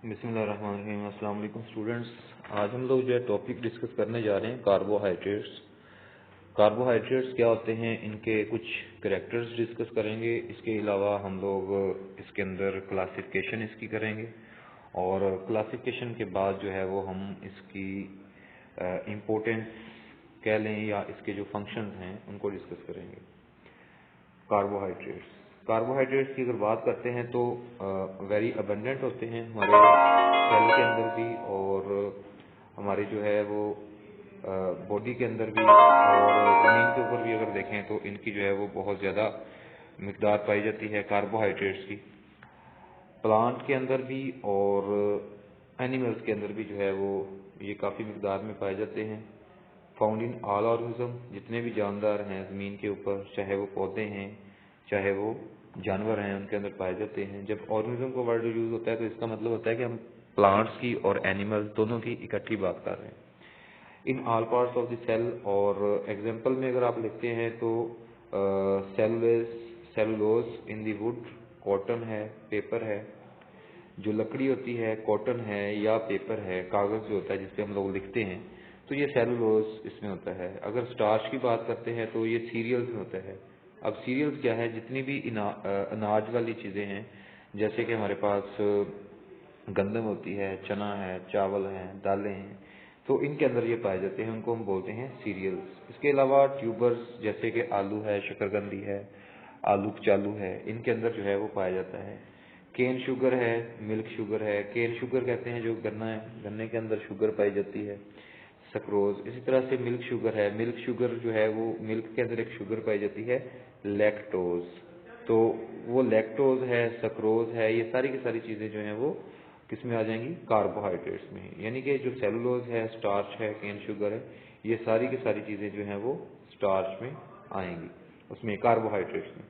बिस्मिल्लाहिर्रहमानिर्रहीम। अस्सलाम वालेकुम स्टूडेंट्स। आज हम लोग जो है टॉपिक डिस्कस करने जा रहे हैं कार्बोहाइड्रेट्स। कार्बोहाइड्रेट्स क्या होते हैं, इनके कुछ कैरेक्टर्स डिस्कस करेंगे। इसके अलावा हम लोग इसके अंदर क्लासिफिकेशन इसकी करेंगे और क्लासिफिकेशन के बाद जो है वो हम इसकी इम्पोर्टेंस कह लें या इसके जो फंक्शंस हैं उनको डिस्कस करेंगे। कार्बोहाइड्रेट्स की अगर बात करते हैं तो वेरी अबंडेंट होते हैं हमारे सेल के अंदर भी और हमारे जो है वो बॉडी के अंदर भी, और ज़मीन के ऊपर भी अगर देखें तो इनकी जो है वो बहुत ज़्यादा मिकदार पाई जाती है कार्बोहाइड्रेट्स की। प्लांट के अंदर भी और एनिमल्स के अंदर भी जो है वो ये काफ़ी मिकदार में पाए जाते हैं। फाउंड इन ऑल ऑर्गेनिज्म, जितने भी जानदार हैं ज़मीन के ऊपर, चाहे वो पौधे हैं चाहे वो जानवर हैं, उनके अंदर पाए जाते हैं। जब ऑर्गेनिज्म का वर्ड यूज़ होता है तो इसका मतलब होता है कि हम प्लांट्स की और एनिमल्स दोनों की इकट्ठी बात कर रहे हैं। In all parts of the cell, और एग्जांपल में अगर आप लिखते हैं तो cellulose in the wood, cotton है, पेपर है। जो लकड़ी होती है, कॉटन है या पेपर है, कागज़ जो होता है जिसपे हम लोग लिखते हैं, तो ये सेलुलोज इसमें होता है। अगर स्टार्च की बात करते हैं तो ये सीरियल्स में होता है। अब सीरियल्स क्या है, जितनी भी अनाज वाली चीज़ें हैं, जैसे कि हमारे पास गंदम होती है, चना है, चावल हैं, दालें हैं, तो इनके अंदर ये पाए जाते हैं, उनको हम बोलते हैं सीरियल्स। इसके अलावा ट्यूबर्स जैसे कि आलू है, शकरकंदी है, आलू चालू है, इनके अंदर जो है वो पाया जाता है। केन शुगर है, मिल्क शुगर है। केन शुगर कहते हैं जो गन्ना है, गन्ने के अंदर शुगर पाई जाती है, सक्रोज। इसी तरह से मिल्क शुगर है। मिल्क शुगर जो है वो मिल्क के अंदर एक शुगर पाई जाती है, लैक्टोज। तो वो लैक्टोज है, सक्रोज है, ये सारी की सारी चीज़ें जो हैं वो किस में आ जाएंगी, कार्बोहाइड्रेट्स में। यानी कि जो सेलुलोज है, स्टार्च है, केन शुगर है, ये सारी की सारी चीज़ें जो हैं वो स्टार्च में आएंगी, उसमें कार्बोहाइड्रेट्स में।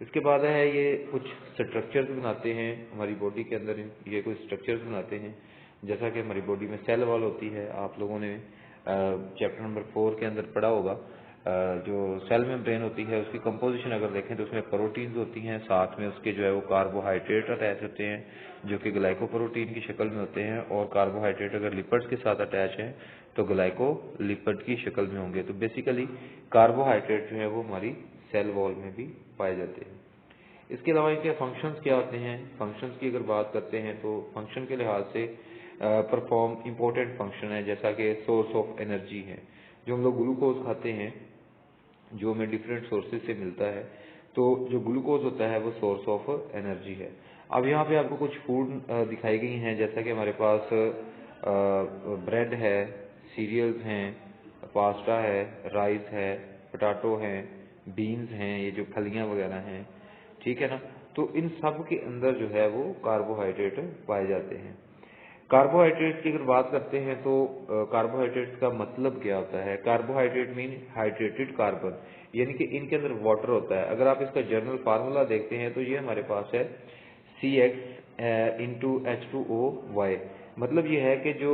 इसके बाद है ये कुछ स्ट्रक्चर्स बनाते हैं हमारी बॉडी के अंदर। ये कुछ स्ट्रक्चर्स बनाते हैं, जैसा कि हमारी बॉडी में सेल वॉल होती है। आप लोगों ने चैप्टर नंबर 4 के अंदर पढ़ा होगा। जो सेल मेम्ब्रेन होती है उसकी कंपोजिशन अगर देखें तो उसमें प्रोटीन्स होती हैं, साथ में उसके जो है वो कार्बोहाइड्रेट अटैच होते हैं जो कि ग्लाइकोप्रोटीन की शक्ल में होते हैं, और कार्बोहाइड्रेट अगर लिपिड्स के साथ अटैच हैं तो ग्लाइकोलिपिड की शक्ल में होंगे। तो बेसिकली कार्बोहाइड्रेट जो है वो हमारी सेल वॉल में भी पाए जाते हैं। इसके अलावा इनके फंक्शंस क्या होते हैं। फंक्शंस की अगर बात करते हैं तो फंक्शन के लिहाज से परफॉर्म इम्पोर्टेंट फंक्शन है, जैसा कि सोर्स ऑफ एनर्जी है। जो हम लोग ग्लूकोज खाते हैं, जो हमें डिफरेंट सोर्सेज से मिलता है, तो जो ग्लूकोज होता है वो सोर्स ऑफ एनर्जी है। अब यहाँ पे आपको कुछ फूड दिखाई गई हैं, जैसा कि हमारे पास ब्रेड है, सीरियल्स हैं, पास्ता है, राइस है, पोटैटो हैं, बीन्स हैं, ये जो फलियां वगैरह हैं, ठीक है ना। तो इन सब के अंदर जो है वो कार्बोहाइड्रेट पाए जाते हैं। कार्बोहाइड्रेट की अगर बात करते हैं तो कार्बोहाइड्रेट का मतलब क्या होता है। कार्बोहाइड्रेट मीन हाइड्रेटेड कार्बन, यानी कि इनके अंदर वाटर होता है। अगर आप इसका जर्नल फार्मूला देखते हैं तो ये हमारे पास है CX × H2O Y। मतलब ये है कि जो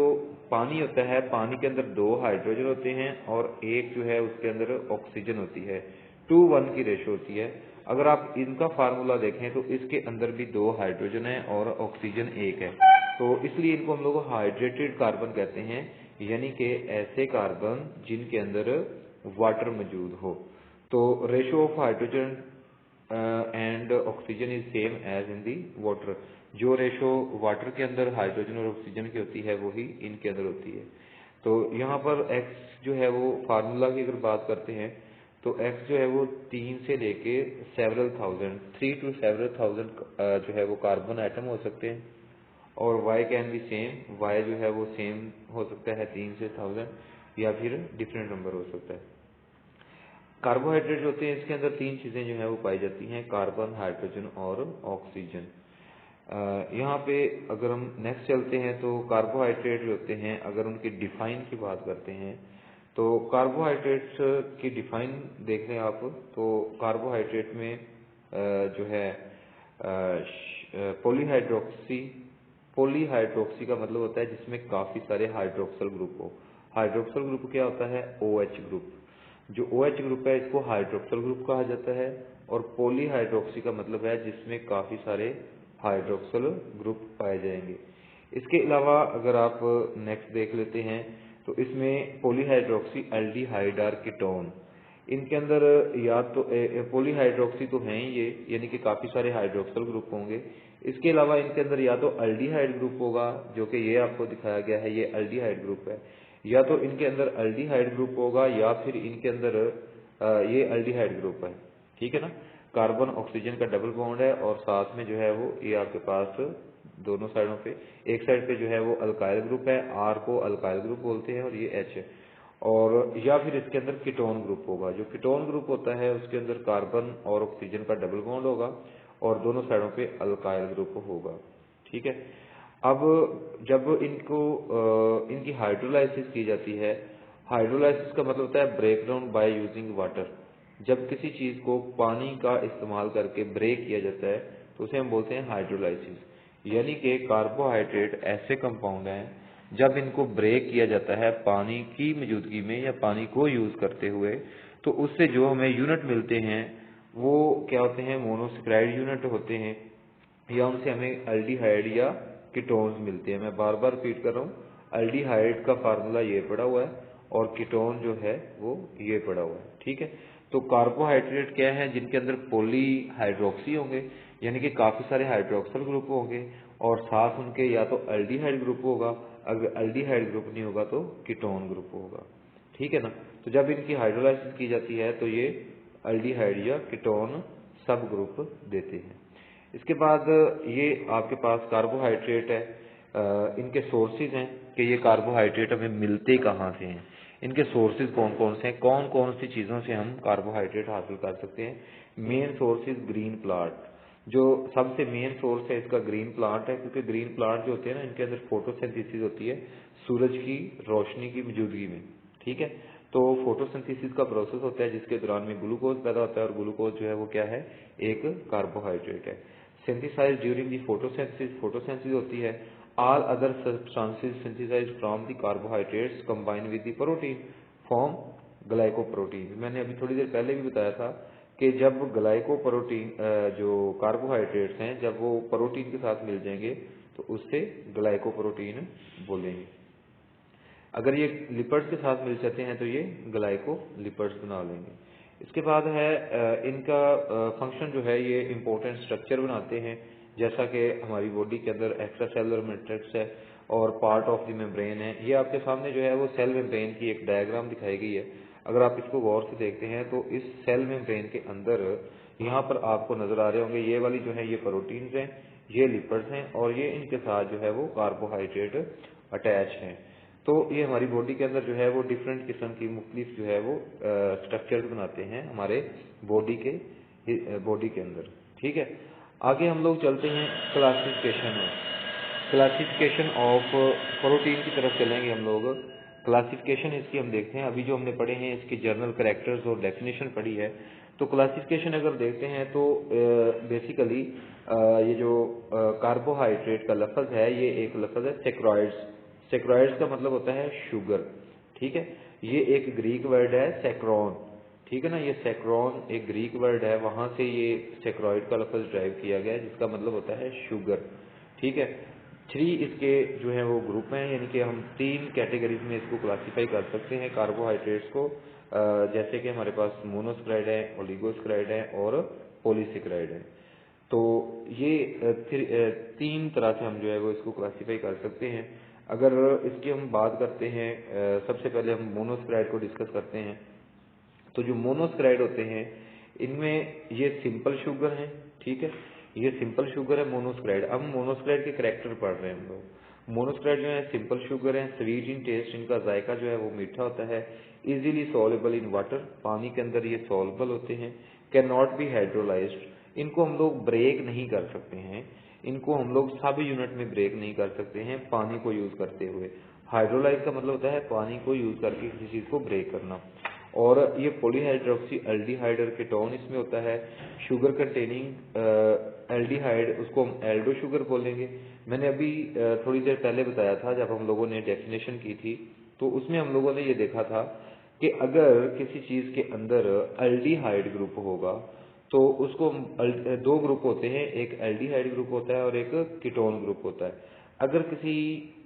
पानी होता है, पानी के अंदर 2 हाइड्रोजन होते हैं और एक जो है उसके अंदर ऑक्सीजन होती है, 2:1 की रेशो होती है। अगर आप इनका फार्मूला देखें तो इसके अंदर भी 2 हाइड्रोजन है और ऑक्सीजन 1 है, तो इसलिए इनको हम लोग हाइड्रेटेड कार्बन कहते हैं, यानी कि ऐसे कार्बन जिनके अंदर वाटर मौजूद हो। तो ratio of hydrogen and oxygen is same as in the water. जो रेशो वाटर के अंदर हाइड्रोजन और ऑक्सीजन की होती है वही इनके अंदर होती है। तो यहाँ पर एक्स जो है वो फार्मूला की अगर बात करते हैं तो एक्स जो है वो 3 से लेके several thousand, 3 to several thousand जो है वो कार्बन आइटम हो सकते हैं। और y can be same, y जो है वो सेम हो सकता है 3 से 1000, या फिर डिफरेंट नंबर हो सकता है। कार्बोहाइड्रेट होते हैं, इसके अंदर 3 चीज़ें जो है वो पाई जाती हैं, कार्बन, हाइड्रोजन और ऑक्सीजन। यहाँ पे अगर हम नेक्स्ट चलते हैं तो कार्बोहाइड्रेट जो होते हैं, अगर उनकी डिफाइन की बात करते हैं तो कार्बोहाइड्रेट्स की डिफाइन देख लें आप, तो कार्बोहाइड्रेट में जो है पॉलीहाइड्रोक्सी। पॉलीहाइड्रोक्सी का मतलब होता है जिसमें काफ़ी सारे हाइड्रोक्सल ग्रुप हो। हाइड्रोक्सल ग्रुप क्या होता है, OH ग्रुप। जो OH ग्रुप है इसको हाइड्रोक्सल ग्रुप कहा जाता है। और पॉलीहाइड्रोक्सी का मतलब है जिसमें काफ़ी सारे हाइड्रोक्सल ग्रुप पाए जाएंगे। इसके अलावा अगर आप नेक्स्ट देख लेते हैं तो इसमें पॉलीहाइड्रोक्सी एल्डिहाइड कीटोन, इनके अंदर या तो पॉलीहाइड्रोक्सी तो हैं ही ये, यानी कि काफी सारे हाइड्रोक्सल ग्रुप होंगे। इसके अलावा इनके अंदर या तो एल्डिहाइड ग्रुप होगा, जो कि ये आपको दिखाया गया है, ये एल्डिहाइड ग्रुप है, या तो इनके अंदर एल्डिहाइड ग्रुप होगा या फिर इनके अंदर ये एल्डिहाइड ग्रुप है। ठीक है ना, कार्बन ऑक्सीजन का डबल बॉन्ड है और साथ में जो है वो ये आपके पास दोनों साइडों पे, एक साइड पे जो है वो अल्काइल ग्रुप है, आर को अल्काइल ग्रुप बोलते हैं और ये एच है, और या फिर इसके अंदर कीटोन ग्रुप होगा। जो कीटोन ग्रुप होता है उसके अंदर कार्बन और ऑक्सीजन का डबल बॉन्ड होगा और दोनों साइडों पे अल्काइल ग्रुप होगा। ठीक है, अब जब इनको इनकी हाइड्रोलाइसिस की जाती है, हाइड्रोलाइसिस का मतलब होता है break down by using water. जब किसी चीज को पानी का इस्तेमाल करके ब्रेक किया जाता है तो उसे हम बोलते हैं हाइड्रोलाइसिस। यानी कि कार्बोहाइड्रेट ऐसे कंपाउंड हैं जब इनको ब्रेक किया जाता है पानी की मौजूदगी में या पानी को यूज करते हुए, तो उससे जो हमें यूनिट मिलते हैं वो क्या होते हैं, मोनोसेक्राइड यूनिट होते हैं, या उनसे हमें एल्डिहाइड या कीटोन्स मिलते हैं। मैं बार बार रिपीट कर रहा हूँ, एल्डिहाइड का फार्मूला ये पड़ा हुआ है और कीटोन जो है वो ये पड़ा हुआ है। ठीक है, तो कार्बोहाइड्रेट क्या है, जिनके अंदर पॉलीहाइड्रोक्सी होंगे, यानी कि काफी सारे हाइड्रोक्सल ग्रुप होंगे और साथ उनके या तो एल्डिहाइड ग्रुप होगा, अगर एल्डिहाइड ग्रुप नहीं होगा तो कीटोन ग्रुप होगा। ठीक है ना, तो जब इनकी हाइड्रोलाइसिस की जाती है तो ये एल्डिहाइड या कीटोन सब ग्रुप देते हैं। इसके बाद ये आपके पास कार्बोहाइड्रेट है, इनके सोर्सेज हैं कि ये कार्बोहाइड्रेट हमें मिलते कहाँ से हैं, इनके सोर्सेज कौन कौन से हैं, कौन कौन सी चीज़ों से हम कार्बोहाइड्रेट हासिल कर सकते हैं। Main source is green plant, जो सबसे मेन सोर्स है इसका ग्रीन प्लांट है, क्योंकि ग्रीन प्लांट जो होते हैं ना, इनके अंदर फोटोसिंथेसिस होती है सूरज की रोशनी की मौजूदगी में। ठीक है, तो फोटोसिंथेसिस का प्रोसेस होता है जिसके दौरान में ग्लूकोज पैदा होता है और ग्लूकोज जो है वो क्या है, एक कार्बोहाइड्रेट है। Synthesise during the photosynthesis, photosynthesis होती है। All other substances synthesised from the carbohydrates combine with the protein form glycoprotein. मैंने अभी थोड़ी देर पहले भी बताया था कि जब ग्लाइकोप्रोटीन जो कार्बोहाइड्रेट्स हैं जब वो प्रोटीन के साथ मिल जाएंगे तो उससे ग्लाइकोप्रोटीन बोलेंगे। अगर ये लिपिड्स के साथ मिल जाते हैं तो ये ग्लाइकोलिपिड्स बना लेंगे। इसके बाद है इनका फंक्शन जो है, ये इंपॉर्टेंट स्ट्रक्चर बनाते हैं, जैसा कि हमारी बॉडी के अंदर एक्स्ट्रा सेलुलर मैट्रिक्स है और पार्ट ऑफ द मेम्ब्रेन है। ये आपके सामने जो है वो सेल मेम्ब्रेन की एक डायग्राम दिखाई गई है। अगर आप इसको गौर से देखते हैं तो इस सेल मेम्ब्रेन के अंदर यहाँ पर आपको नजर आ रहे होंगे, ये वाली जो है ये प्रोटीन्स हैं, ये लिपिड्स हैं और ये इनके साथ जो है वो कार्बोहाइड्रेट अटैच हैं। तो ये हमारी बॉडी के अंदर जो है वो डिफरेंट किस्म की मुख्तलिफ जो है वो स्ट्रक्चर्स बनाते हैं हमारे बॉडी के अंदर। ठीक है, आगे हम लोग चलते हैं क्लासिफिकेशन ऑफ प्रोटीन की तरफ चलेंगे हम लोग। क्लासिफिकेशन इसकी हम देखते हैं, अभी जो हमने पढ़े हैं इसके जर्नल कैरेक्टर्स और डेफिनेशन पढ़ी है। तो क्लासिफिकेशन अगर देखते हैं तो बेसिकली ये जो कार्बोहाइड्रेट का लफ्ज है ये एक लफ्ज है सेक्रॉइड्स। सेक्रॉइड्स का मतलब होता है शुगर। ठीक है, ये एक ग्रीक वर्ड है सेक्रोन। ठीक है ना, ये सेक्रोन एक ग्रीक वर्ड है, वहां से ये सेक्रॉइड का लफ्ज ड्राइव किया गया है जिसका मतलब होता है शुगर। ठीक है, 3 इसके जो है वो ग्रुप हैं, यानी कि हम 3 कैटेगरीज में इसको क्लासीफाई कर सकते हैं कार्बोहाइड्रेट्स को, जैसे कि हमारे पास मोनोसेक्राइड है, ओलिगोसेक्राइड है और पॉलीसेक्राइड है। तो ये 3 तरह से हम जो है वो इसको क्लासीफाई कर सकते हैं। अगर इसकी हम बात करते हैं, सबसे पहले हम मोनोसेक्राइड को डिस्कस करते हैं। तो जो मोनोसेक्राइड होते हैं इनमें ये सिंपल शुगर है। ठीक है, ये सिंपल शुगर है मोनोसेक्राइड। अब मोनोसेक्राइड के कैरेक्टर पढ़ रहे हैं हम लोग। मोनोसेक्राइड जो है सिंपल शुगर है, स्वीट इन टेस्ट, इनका जायका जो है वो मीठा होता है, इजीली सॉल्युबल इन वाटर, पानी के अंदर ये सॉल्युबल होते हैं, कैन नॉट बी हाइड्रोलाइज्ड, इनको हम लोग ब्रेक नहीं कर सकते हैं, इनको हम लोग सब यूनिट में ब्रेक नहीं कर सकते हैं पानी को यूज करते हुए। हाइड्रोलाइज का मतलब होता है पानी को यूज करके किसी चीज को ब्रेक करना। और ये पॉलीहाइड्रोक्सी एल्डिहाइड और कीटोन इसमें होता है। शुगर कंटेनिंग एल्डिहाइड उसको हम एल्डो शुगर बोलेंगे। मैंने अभी थोड़ी देर पहले बताया था जब हम लोगों ने डेफिनेशन की थी, तो उसमें हम लोगों ने ये देखा था कि अगर किसी चीज के अंदर एल्डिहाइड ग्रुप होगा तो उसको 2 ग्रुप होते हैं, एक एल्डिहाइड ग्रुप होता है और एक कीटोन ग्रुप होता है। अगर किसी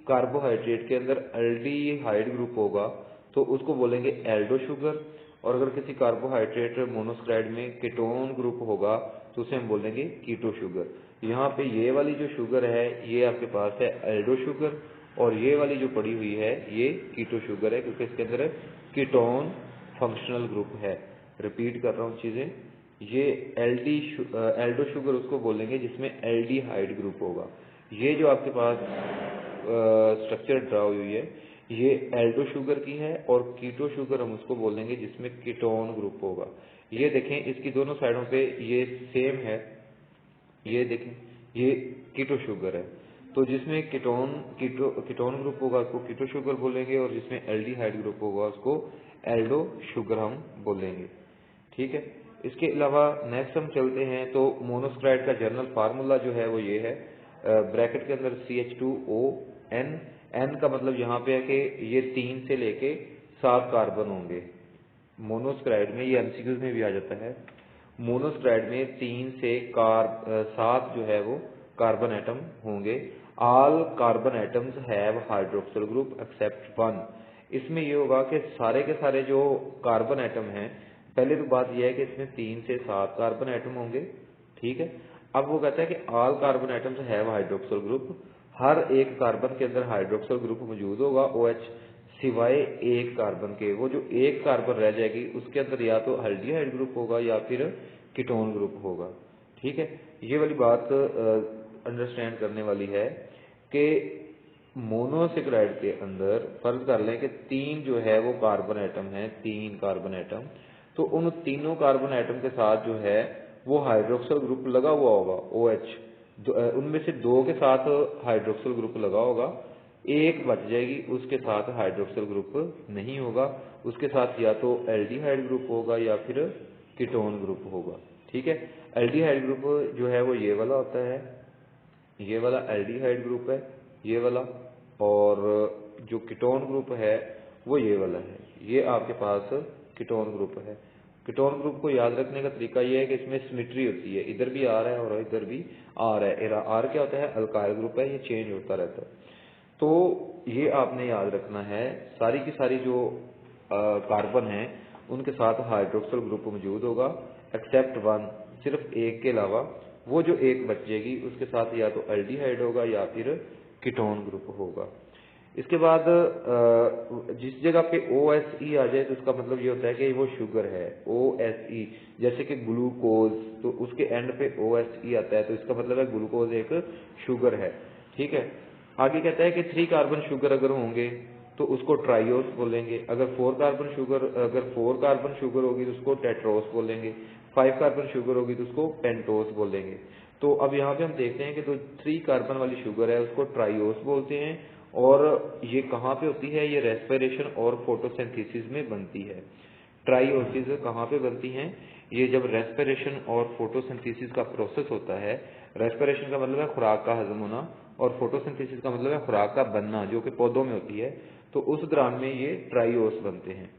कार्बोहाइड्रेट के अंदर एल्डिहाइड ग्रुप होगा तो उसको बोलेंगे एल्डो शुगर, और अगर किसी कार्बोहाइड्रेट मोनोसैकराइड में कीटोन ग्रुप होगा तो उसे हम बोलेंगे कीटो शुगर। यहाँ पे ये वाली जो शुगर है ये आपके पास है एल्डो शुगर, और ये वाली जो पड़ी हुई है ये कीटो शुगर है, क्योंकि इसके अंदर कीटोन फंक्शनल ग्रुप है। रिपीट कर रहा हूँ चीजें, ये एल्डो शुगर उसको बोलेंगे जिसमें एल्डिहाइड ग्रुप होगा। ये जो आपके पास स्ट्रक्चर ड्रा हुई है ये एल्डो शुगर की है, और कीटो शुगर हम उसको बोलेंगे जिसमें कीटोन ग्रुप होगा। ये देखें इसकी दोनों साइडों पे ये सेम है, ये देखें ये कीटो शुगर है, तो जिसमें कीटोन ग्रुप होगा उसको कीटो शुगर बोलेंगे, और जिसमें एल्डिहाइड ग्रुप होगा उसको एल्डो शुगर हम बोलेंगे। ठीक है, इसके अलावा नेक्स्ट हम चलते हैं तो मोनोसैकराइड का जनरल फार्मूला जो है वो ये है, ब्रैकेट के अंदर CH2ON, N का मतलब यहाँ पे है कि ये 3 से लेके 7 कार्बन होंगे मोनोसैकराइड में। ये MCQs में भी आ जाता है। मोनोसैकराइड में 3 से 7 जो है वो कार्बन एटम होंगे। All carbon atoms have hydroxyl group except 1। इसमें ये होगा कि सारे के सारे जो कार्बन एटम हैं, पहले तो बात यह है कि इसमें 3 से 7 कार्बन एटम होंगे। ठीक है, अब वो कहता है कि all carbon atoms have hydroxyl group, हर एक कार्बन के अंदर हाइड्रोक्सिल ग्रुप मौजूद होगा OH, सिवाय एक कार्बन के। वो जो एक कार्बन रह जाएगी उसके अंदर या तो एल्डिहाइड ग्रुप होगा या फिर कीटोन ग्रुप होगा। ठीक है, ये वाली बात अंडरस्टैंड करने वाली है कि मोनोसैकराइड के अंदर फर्ज कर लें कि 3 जो है वो कार्बन एटम है, 3 कार्बन एटम, तो उन तीनों कार्बन एटम के साथ जो है वो हाइड्रोक्सिल ग्रुप लगा हुआ होगा OH, उनमें से 2 के साथ हाइड्रोक्सिल ग्रुप लगा होगा, एक बच जाएगी उसके साथ हाइड्रोक्सिल ग्रुप नहीं होगा, उसके साथ या तो एल्डिहाइड ग्रुप होगा या फिर कीटोन ग्रुप होगा। ठीक है, एल्डिहाइड ग्रुप जो है वो ये वाला होता है, ये वाला एल्डिहाइड ग्रुप है ये वाला, और जो कीटोन ग्रुप है वो ये वाला है, ये आपके पास कीटोन ग्रुप है। कीटोन ग्रुप को याद रखने का तरीका ये है कि इसमें सिमेट्री होती है, इधर भी आर है और इधर भी आर है। आर क्या होता है, अल्काइल ग्रुप है, ये चेंज होता रहता है। तो ये आपने याद रखना है, सारी की सारी जो कार्बन है उनके साथ हाइड्रोक्सिल ग्रुप मौजूद होगा एक्सेप्ट 1, सिर्फ एक के अलावा। वो जो एक बच जाएगी उसके साथ या तो एल्डिहाइड होगा या फिर कीटोन ग्रुप होगा। इसके बाद जिस जगह पे OSE आ जाए तो उसका मतलब ये होता है कि वो शुगर है। OSE जैसे कि ग्लूकोज, तो उसके एंड पे OSE आता है तो इसका मतलब है ग्लूकोज एक शुगर है। ठीक है, आगे कहता है कि 3 कार्बन शुगर अगर होंगे तो उसको ट्राइओस बोलेंगे, अगर 4 कार्बन शुगर होगी तो उसको टेट्रोस बोलेंगे, 5 कार्बन शुगर होगी तो उसको पेंटोस बोलेंगे। तो अब यहाँ पे हम देखते हैं कि जो 3 कार्बन वाली शुगर है उसको ट्राइओस बोलते हैं, और ये कहाँ पे होती है, ये रेस्पिरेशन और फोटोसिंथेसिस में बनती है। ट्राइओसिस कहाँ पे बनती हैं, ये जब रेस्पिरेशन और फोटोसिंथेसिस का प्रोसेस होता है। रेस्पिरेशन का मतलब है खुराक का हजम होना, और फोटोसिंथेसिस का मतलब है खुराक का बनना जो कि पौधों में होती है, तो उस दौरान में ये ट्राइओस बनते हैं।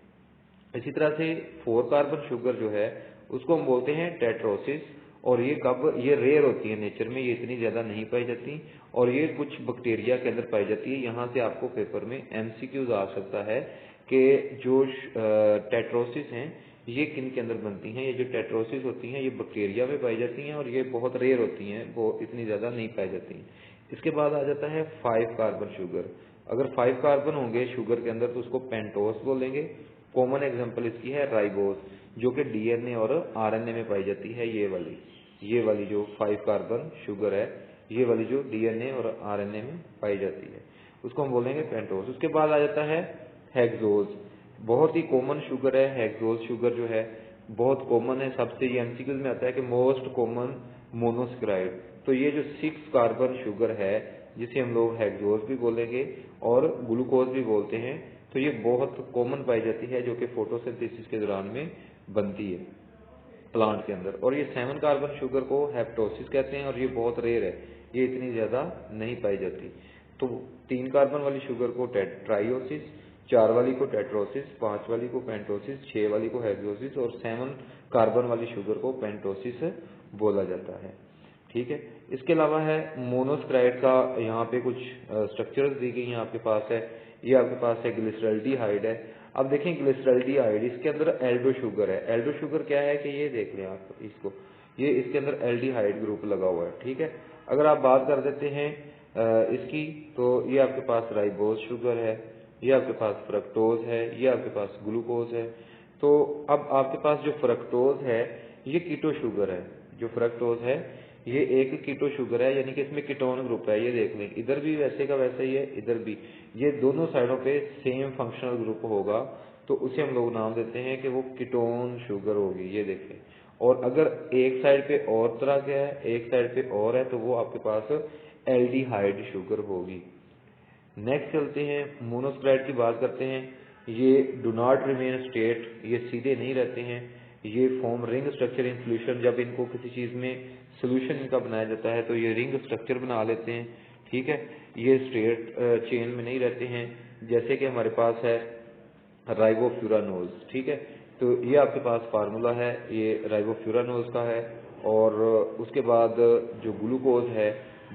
इसी तरह से 4 कार्बन शुगर जो है उसको हम बोलते हैं टेट्रोसिस, और ये कब, ये रेयर होती है नेचर में, ये इतनी ज्यादा नहीं पाई जाती, और ये कुछ बैक्टीरिया के अंदर पाई जाती है। यहाँ से आपको पेपर में MCQs आ सकता है कि जो टेट्रोसिस हैं ये किन के अंदर बनती हैं। ये जो टेट्रोसिस होती हैं ये बैक्टीरिया में पाई जाती हैं और ये बहुत रेयर होती हैं, वो इतनी ज्यादा नहीं पाई जाती। इसके बाद आ जाता है 5 कार्बन शुगर। अगर 5 कार्बन होंगे शुगर के अंदर तो उसको पेंटोस बोलेंगे। कॉमन एग्जांपल इसकी है राइबोस, जो कि DNA और RNA में पाई जाती है। ये वाली जो 5 कार्बन शुगर है, ये वाली जो DNA और RNA में पाई जाती है, उसको हम बोलेंगे पेंटोस। उसके बाद आ जाता है हेक्सोज, बहुत ही कॉमन शुगर है हेक्सोज शुगर जो है, बहुत कॉमन है। सबसे ये MCQs में आता है कि मोस्ट कॉमन मोनोसैकराइड। तो ये जो 6 कार्बन शुगर है जिसे हम लोग हेक्सोज भी बोलेंगे और ग्लूकोज भी बोलते हैं, तो ये बहुत कॉमन पाई जाती है जो कि फोटोसिंथेसिस के दौरान में बनती है प्लांट के अंदर। और ये 7 कार्बन शुगर को हेप्टोसिस कहते हैं और ये बहुत रेयर है, ये इतनी ज्यादा नहीं पाई जाती। तो 3 कार्बन वाली शुगर को ट्राइओसिस, 4 वाली को टेट्रोसिस, 5 वाली को पेंटोसिस, 6 वाली को हेक्सोसिस और 7 कार्बन वाली शुगर को पेंटोसिस बोला जाता है। ठीक है। इसके अलावा है मोनोसक्राइड का, यहाँ पे कुछ स्ट्रक्चर्स दी गई हैं आपके पास है। ये आपके पास है ग्लिसरल्डिहाइड है। अब देखें ग्लिसरल्डिहाइड, इसके अंदर एल्डो शुगर है। एल्डो शुगर क्या है कि ये देख लें आप इसको, ये इसके अंदर एल्डिहाइड ग्रुप लगा हुआ है, ठीक है। अगर आप बात कर देते हैं इसकी, तो ये आपके पास राइबोज शुगर है, ये आपके पास फ्रक्टोज है, ये आपके पास ग्लूकोज है। तो अब आपके पास जो फ्रक्टोज है ये कीटो शुगर है, जो फ्रक्टोज है ये एक कीटो शुगर है, यानी कि इसमें कीटोन ग्रुप है। ये देख लें, इधर भी वैसे का वैसा ही है, इधर भी, ये दोनों साइडों पे सेम फंक्शनल ग्रुप होगा, तो उसे हम लोग नाम देते हैं कि वो कीटोन शुगर होगी। ये देखें, और अगर एक साइड पे और तरह का है, एक साइड पे और है, तो वो आपके पास एल्डिहाइड शुगर होगी। नेक्स्ट चलते हैं, मोनोसक्राइड की बात करते हैं। ये डू नॉट रिमेन स्टेट, ये सीधे नहीं रहते हैं, ये form ring structure in solution. जब इनको किसी चीज में सोल्यूशन इनका बनाया जाता है तो ये रिंग स्ट्रक्चर बना लेते हैं, ठीक है। ये स्ट्रेट चेन में नहीं रहते हैं। जैसे कि हमारे पास है राइबोफ्यूरानोज, ठीक है। तो ये आपके पास फार्मूला है, ये राइबोफ्यूरानोज का है। और उसके बाद जो ग्लूकोज है,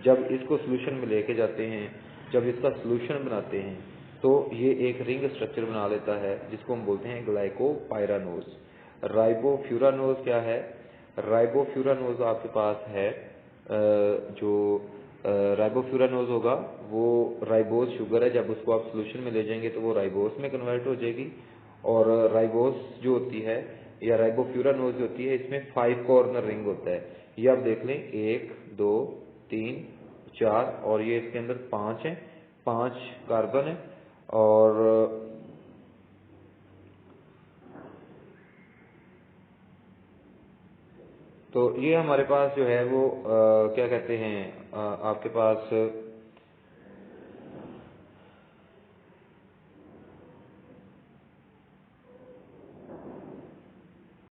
जब इसको सोल्यूशन में लेके जाते हैं, जब इसका सोल्यूशन बनाते हैं, तो ये एक रिंग स्ट्रक्चर बना लेता है, जिसको हम बोलते हैं ग्लाइकोपाइरानोज। राइबोफ्यूरानोज क्या है? राइबोफ्यूरानोज आपके पास है जो राइबोफ्यूरानोज होगा वो राइबोज शुगर है। जब उसको आप सोल्यूशन में ले जाएंगे तो वो राइबोस में कन्वर्ट हो जाएगी। और राइबोस जो होती है या राइबोफ्यूरानोज जो होती है, इसमें 5 कॉर्नर रिंग होता है। ये आप देख लें, 1 2 3 4, और ये इसके अंदर 5 है, 5 कार्बन है। और तो ये हमारे पास जो है वो क्या कहते हैं, आपके पास